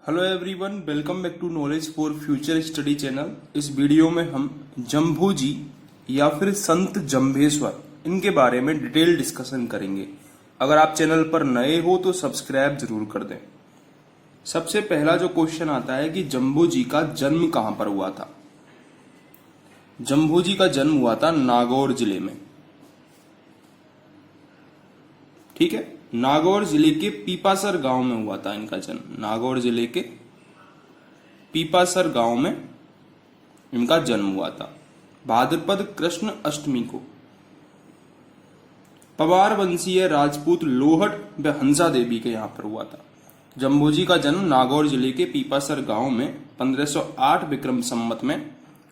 Hello everyone, welcome back to knowledge for future study channel. इस video में हम जम्भू जी या फिर संत जम्भेश्वर इनके बारे में डिटेल डिस्कशन करेंगे। अगर आप चैनल पर नए हो तो सब्सक्राइब जरूर कर दें। सबसे पहला जो क्वेश्चन आता है कि जम्भू जी का जन्म कहां पर हुआ था। जम्भू जी का जन्म हुआ था नागौर जिले में। ठीक है, नागौर जिले के पीपासर गांव में हुआ था इनका जन्म। नागौर जिले के पीपासर गांव में इनका जन्म हुआ था भाद्रपद कृष्ण अष्टमी को। पवार वंशीय राजपूत लोहट व हंसा देवी के यहां पर हुआ था। जम्भू जी का जन्म नागौर जिले के पीपासर गांव में 1508 विक्रम संवत में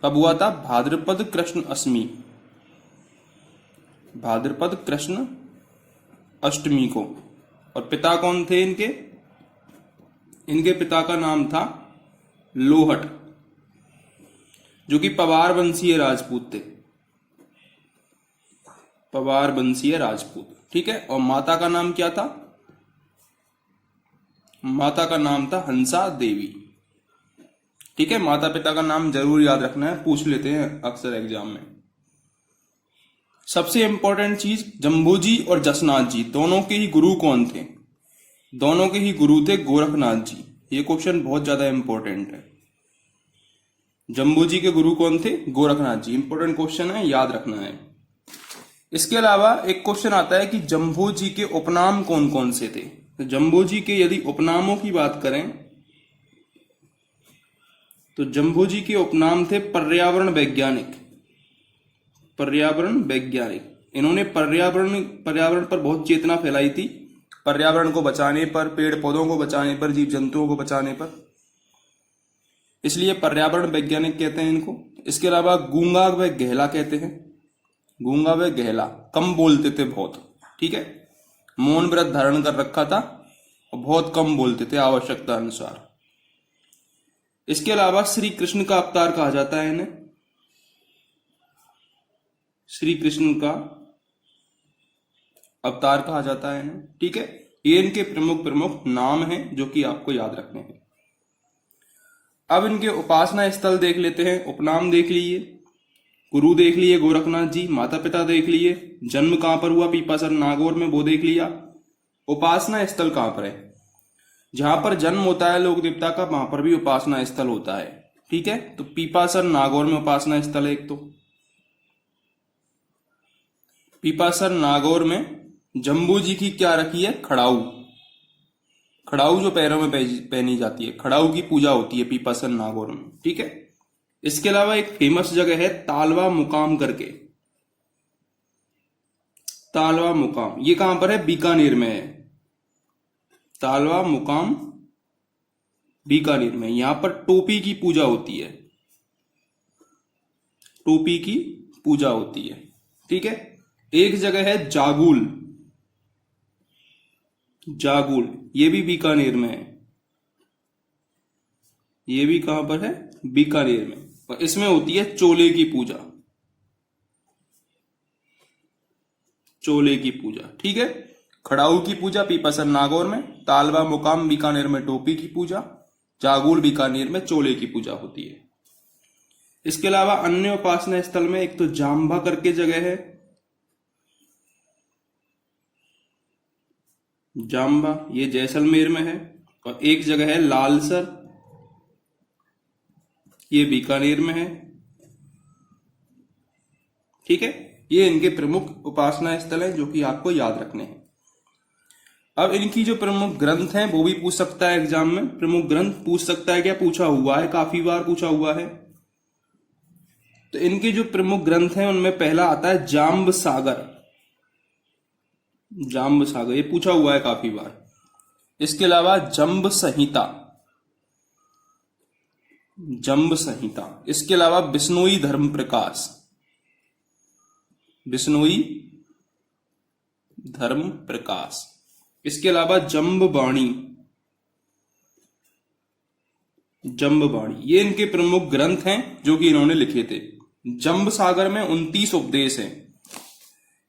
कब हुआ था? भाद्रपद कृष्ण अष्टमी, भाद्रपद कृष्ण अष्टमी को। और पिता कौन थे इनके? इनके पिता का नाम था लोहट, जो कि पवार वंशीय राजपूत थे। पवार वंशीय राजपूत, ठीक है। और माता का नाम क्या था? माता का नाम था हंसा देवी। ठीक है, माता पिता का नाम जरूर याद रखना है, पूछ लेते हैं अक्सर एग्जाम में। सबसे इंपॉर्टेंट चीज, जम्भू जी और जसनाथ जी दोनों के ही गुरु कौन थे? दोनों के ही गुरु थे गोरखनाथ जी। ये क्वेश्चन बहुत ज्यादा इंपॉर्टेंट है। जम्भू जी के गुरु कौन थे? गोरखनाथ जी। इंपॉर्टेंट क्वेश्चन है, याद रखना है। इसके अलावा एक क्वेश्चन आता है कि जम्भू जी के उपनाम कौन कौन से थे। तो जम्भू जी के यदि उपनामों की बात करें तो जम्भू जी के उपनाम थे पर्यावरण वैज्ञानिक। पर्यावरण वैज्ञानिक, इन्होंने पर्यावरण पर बहुत चेतना फैलाई थी। पर्यावरण को बचाने पर, पेड़ पौधों को बचाने पर, जीव जंतुओं को बचाने पर, इसलिए पर्यावरण वैज्ञानिक कहते हैं इनको। इसके अलावा गूंगा व गहला कहते हैं। गूंगा व गहला, कम बोलते थे बहुत। ठीक है, मौन व्रत धारण कर रखा था और बहुत कम बोलते थे आवश्यकता अनुसार। इसके अलावा श्री कृष्ण का अवतार कहा जाता है इन्हें। श्री कृष्ण का अवतार कहा जाता है इन्हें। ठीक है, ये इनके प्रमुख नाम हैं जो कि आपको याद रखने हैं। अब इनके उपासना स्थल देख लेते हैं। उपनाम देख लिए, गुरु देख लिए गोरखनाथ जी, माता पिता देख लिए, जन्म कहां पर हुआ पीपासर नागौर में वो देख लिया। उपासना स्थल कहां पर है? जहां पर जन्म होता है लोक देवता का, वहां पर भी उपासना स्थल होता है। ठीक है, तो पीपासर नागौर में उपासना स्थल है एक। तो पीपासर नागौर में जम्बू जी की क्या रखी है? खड़ाऊ। खड़ाऊ जो पैरों में पहनी जाती है, खड़ाऊ की पूजा होती है पीपासर नागौर में। ठीक है, इसके अलावा एक फेमस जगह है तालवा मुकाम करके। तालवा मुकाम, ये कहां पर है? बीकानेर में है। तालवा मुकाम बीकानेर में। यहां पर टोपी की पूजा होती है। टोपी की पूजा होती है। ठीक है, एक जगह है जागुल। जागुल, ये भी बीकानेर में है। ये भी कहां पर है? बीकानेर में। और इसमें होती है चोले की पूजा। चोले की पूजा। ठीक है, खड़ाऊ की पूजा पीपासर नागौर में, तालवा मुकाम बीकानेर में टोपी की पूजा, जागुल बीकानेर में चोले की पूजा होती है। इसके अलावा अन्य उपासना स्थल में एक तो जाम्बा करके जगह है। जाम्बा, ये जैसलमेर में है। और एक जगह है लालसर, ये बीकानेर में है। ठीक है, ये इनके प्रमुख उपासना स्थल हैं जो कि आपको याद रखने हैं। अब इनकी जो प्रमुख ग्रंथ हैं वो भी पूछ सकता है एग्जाम में। प्रमुख ग्रंथ पूछ सकता है, क्या पूछा हुआ है, काफी बार पूछा हुआ है। तो इनके जो प्रमुख ग्रंथ हैं उनमें पहला आता है जाम्ब सागर। जाम्ब सागर, ये पूछा हुआ है काफी बार। इसके अलावा जम्ब संहिता। जम्ब संहिता। इसके अलावा बिश्नोई धर्म प्रकाश। बिश्नोई धर्म प्रकाश। इसके अलावा जम्बवाणी। जम्बवाणी, ये इनके प्रमुख ग्रंथ हैं जो कि इन्होंने लिखे थे। जम्ब सागर में 29 उपदेश हैं।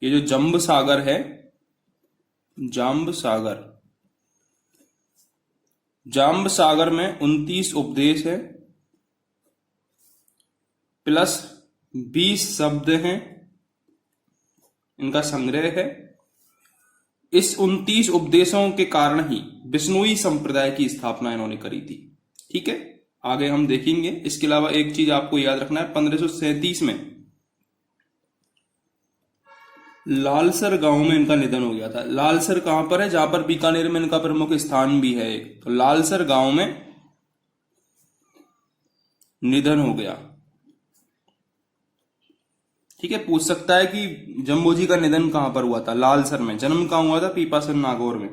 ये जो जम्ब सागर है, जाम्ब सागर, जाम्ब सागर में 29 उपदेश है प्लस 20 शब्द हैं, इनका संग्रह है। इस 29 उपदेशों के कारण ही बिश्नोई संप्रदाय की स्थापना इन्होंने करी थी। ठीक है, आगे हम देखेंगे। इसके अलावा एक चीज आपको याद रखना है, 1537 में लालसर गांव में इनका निधन हो गया था। लालसर कहां पर है? जहां पर बीकानेर में इनका प्रमुख स्थान भी है एक, तो लालसर गांव में निधन हो गया। ठीक है, पूछ सकता है कि जम्बोजी का निधन कहां पर हुआ था? लालसर में। जन्म कहां हुआ था? पीपासन नागौर में।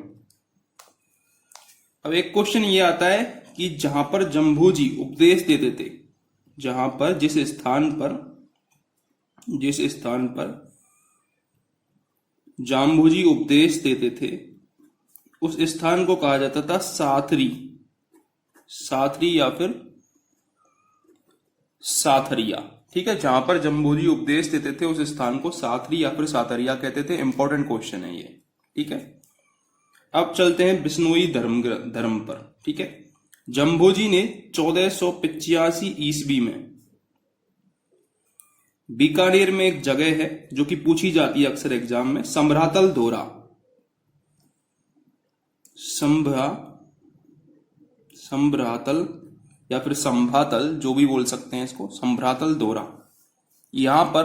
अब एक क्वेश्चन ये आता है कि जहां पर जम्बोजी उपदेश देते थे, जहां पर जिस स्थान पर जाम्बोजी उपदेश देते थे, उस स्थान को कहा जाता था साथरी, साथरी या फिर साथरिया। ठीक है, जहां पर जम्बोजी उपदेश देते थे उस स्थान को साथरी या फिर साथरिया कहते थे। इंपॉर्टेंट क्वेश्चन है ये। ठीक है, अब चलते हैं बिश्नोई धर्म पर। ठीक है, जम्बोजी ने 1485 ईस्वी में बीकानेर में एक जगह है जो कि पूछी जाती है अक्सर एग्जाम में, संभ्रातल दोरा, संभ्रातल या फिर संभातल, जो भी बोल सकते हैं इसको, संभ्रातल दोरा। यहां पर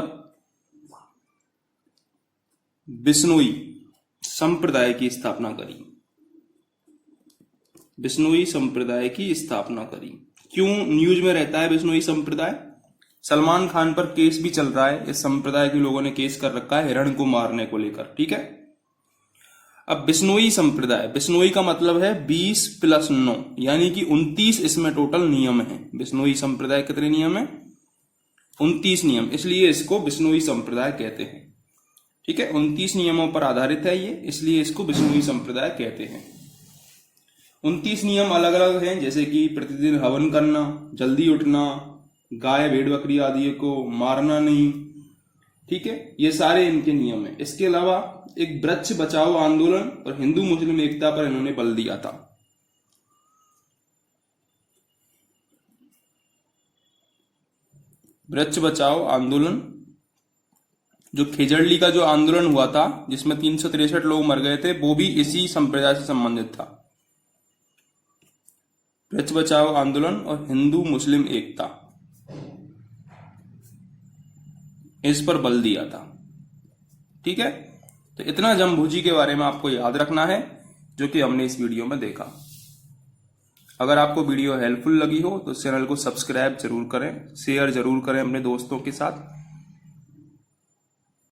बिश्नोई संप्रदाय की स्थापना करी, बिश्नोई संप्रदाय की स्थापना करी। क्यों न्यूज में रहता है बिश्नोई संप्रदाय? सलमान खान पर केस भी चल रहा है, इस संप्रदाय के लोगों ने केस कर रखा है हिरण को मारने को लेकर। ठीक है, अब बिश्नोई संप्रदाय, बिश्नोई का मतलब है 20 + 9 यानी कि 29 इसमें टोटल नियम है। बिश्नोई संप्रदाय कितने नियम है? 29 नियम, इसलिए इसको बिश्नोई संप्रदाय कहते हैं। ठीक है, 29 नियमों पर आधारित है ये, इसलिए इसको बिश्नोई संप्रदाय कहते हैं। 29 नियम अलग अलग हैं, जैसे कि प्रतिदिन हवन करना, जल्दी उठना, गाय भेड़ बकरी आदि को मारना नहीं। ठीक है, ये सारे इनके नियम हैं। इसके अलावा एक वृक्ष बचाओ आंदोलन और हिंदू मुस्लिम एकता पर इन्होंने बल दिया था। वृक्ष बचाओ आंदोलन, जो खेजड़ली का जो आंदोलन हुआ था जिसमें 363 लोग मर गए थे, वो भी इसी संप्रदाय से संबंधित था। वृक्ष बचाओ आंदोलन और हिंदू मुस्लिम एकता, इस पर बल दिया था। ठीक है, तो इतना जम्बोजी के बारे में आपको याद रखना है जो कि हमने इस वीडियो में देखा। अगर आपको वीडियो हेल्पफुल लगी हो तो चैनल को सब्सक्राइब जरूर करें, शेयर जरूर करें अपने दोस्तों के साथ।